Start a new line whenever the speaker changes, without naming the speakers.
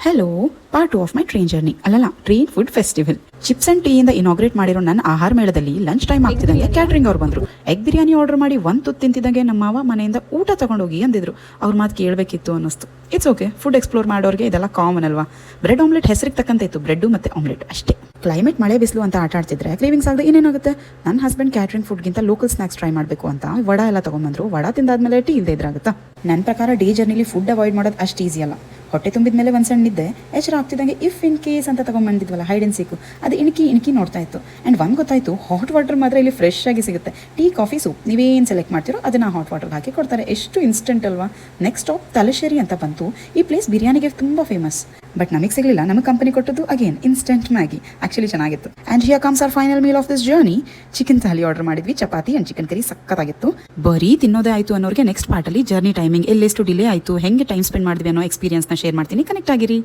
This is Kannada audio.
Hello part 2 of my train journey ಅಲ್ಲಲ್ಲ train food festival. Chips and tea ಇಂದ ಇನಾಗ್ರೇಟ್ ಮಾಡಿರೋ ನನ್ನ ಆಹಾರ ಮೇಳದಲ್ಲಿ ಲಂಚ್ ಟೈಮ್ ಆಗ್ತಿದ್ದಂಗೆ ಕ್ಯಾಟ್ರಿಂಗ್ ಅವ್ರು ಬಂದ್ರು. ಎಗ್ ಬಿರಿಯಾನಿ ಆರ್ಡರ್ ಮಾಡಿ ಒಂದು ತುತ್ತು ತಿಂತಿದ್ದಂಗೆ ನಮ್ಮ ಮಾವ ಮನೆಯಿಂದ ಊಟ ತಗೊಂಡೋಗಿ ಅಂದಿದ್ರು. ಅವ್ರ ಮಾತು ಕೇಳಬೇಕಿತ್ತು ಅನ್ನಿಸ್ತು. ಇಟ್ಸ್ ಓಕೆ, ಫುಡ್ ಎಕ್ಸ್ಪ್ಲೋರ್ ಮಾಡೋರಿಗೆ ಇದೆಲ್ಲ ಕಾಮನ್ ಅಲ್ವಾ. ಬ್ರೆಡ್ ಆಮ್ಲೆಟ್ ಹೆಸರಿಗೆ ತಕ್ಕಂತ ಇತ್ತು, ಬ್ರೆಡ್ ಮತ್ತೆ ಆಮ್ಲೆಟ್ ಅಷ್ಟೇ. ಕ್ಲೈಮೇಟ್ ಮಳೆ ಬಿಸಿಲು ಅಂತ ಆಟ ಆಡ್ತಿದ್ರೆ ಕ್ರೇವಿಂಗ್ಸ್ ಆಗದೆ ಇನ್ನೇನಾಗುತ್ತೆ. ನನ್ನ ಹಸ್ಬೆಂಡ್ ಕ್ಯಾಟ್ರಿಂಗ್ ಫುಡ್ಗಿಂತ ಲೋಕಲ್ ಸ್ನಾಕ್ಸ್ ಟ್ರೈ ಮಾಡಬೇಕು ಅಂತ ವಡ ಎಲ್ಲ ತಗೊಂಡ್ಬಂದ್ರು. ವಡ ತಿಂದಾದ್ಮೇಲೆ ಟೀ ಇಲ್ಲದೆ ಇದ್ರಾಗುತ್ತಾ. ನನ್ನ ಪ್ರಕಾರ ಡೇ ಜರ್ನಿಲಿ ಫುಡ್ ಅವಾಯ್ಡ್ ಮಾಡೋದು ಅಷ್ಟು ಈಸಿ ಅಲ್ಲ. ಹೊಟ್ಟೆ ತುಂಬಿದ ಮೇಲೆ ಒಂದು ಸಣ್ಣ ನಿದ್ದೆ, ಎಚ್ಚರ ಆಗ್ತಿದ್ದಂಗೆ ಇಫ್ ಇನ್ ಕೇಸ್ ಅಂತ ತಗೊಂಡ್ಬಂದಿದ್ವಲ್ಲ ಹೈಡ್ ಅಂಡ್ ಸೀಕು, ಅದು ಇಣಕಿ ನೋಡ್ತಾ ಇತ್ತು. ಆ್ಯಂಡ್ ಒಂದು ಗೊತ್ತಾಯಿತು, ಹಾಟ್ ವಾಟರ್ ಮಾತ್ರ ಇಲ್ಲಿ ಫ್ರೆಶ್ ಆಗಿ ಸಿಗುತ್ತೆ. ಟೀ ಕಾಫಿ ಸೂಪ್ ನೀವೇನು ಸೆಲೆಕ್ಟ್ ಮಾಡ್ತೀರೋ ಅದನ್ನು ಹಾಟ್ ವಾಟರ್ಗೆ ಹಾಕಿ ಕೊಡ್ತಾರೆ. ಎಷ್ಟು ಇನ್ಸ್ಟೆಂಟ್ ಅಲ್ವಾ. ನೆಕ್ಸ್ಟ್ ಸ್ಟಾಪ್ ತಲಶೇರಿ ಅಂತ ಬಂತು. ಈ ಪ್ಲೇಸ್ ಬಿರಿಯಾನಿಗೆ ತುಂಬ ಫೇಮಸ್. ಬಟ್ ನಮಗೆ ಸಿಗಲಿಲ್ಲ. ನಮಗೆ ಕಂಪನಿ ಕೊಟ್ಟದ್ದು ಅಗೇನ್ ಇನ್ಸ್ಟೆಂಟ್ ಮ್ಯಾಗಿ. ಆ್ಯಕ್ಚುಲಿ ಚೆನ್ನಾಗಿತ್ತು. And here comes our final meal of this journey. Chicken thali order ಮಾಡಿದ್ವಿ. ಚಪಾತಿ ಆ್ಯಂಡ್ ಚಿಕನ್ ಕರಿ ಸಕ್ಕತ್ತಾಗಿತ್ತು. ಬರೀ ತಿನ್ನೋದೇ ಆಯಿತು ಅನ್ನೋರಿಗೆ ನೆಕ್ಸ್ಟ್ ಪಾರ್ಟಲ್ಲಿ ಜರ್ನಿ ಟೈಮಿಂಗ್, ಎಲ್ಲೆಷ್ಟು ಡಿಲೇ ಆಯಿತು, ಹೆಂಗೆ ಟೈಮ್ ಸ್ಪೆಂಡ್ ಮಾಡಿದ್ವಿ ಅನ್ನೋ ಎಕ್ಸ್ಪೀರಿಯನ್ಸ್ನ ಶೇರ್ ಮಾಡ್ತೀನಿ. ಕನೆಕ್ಟ್ ಆಗಿರಿ.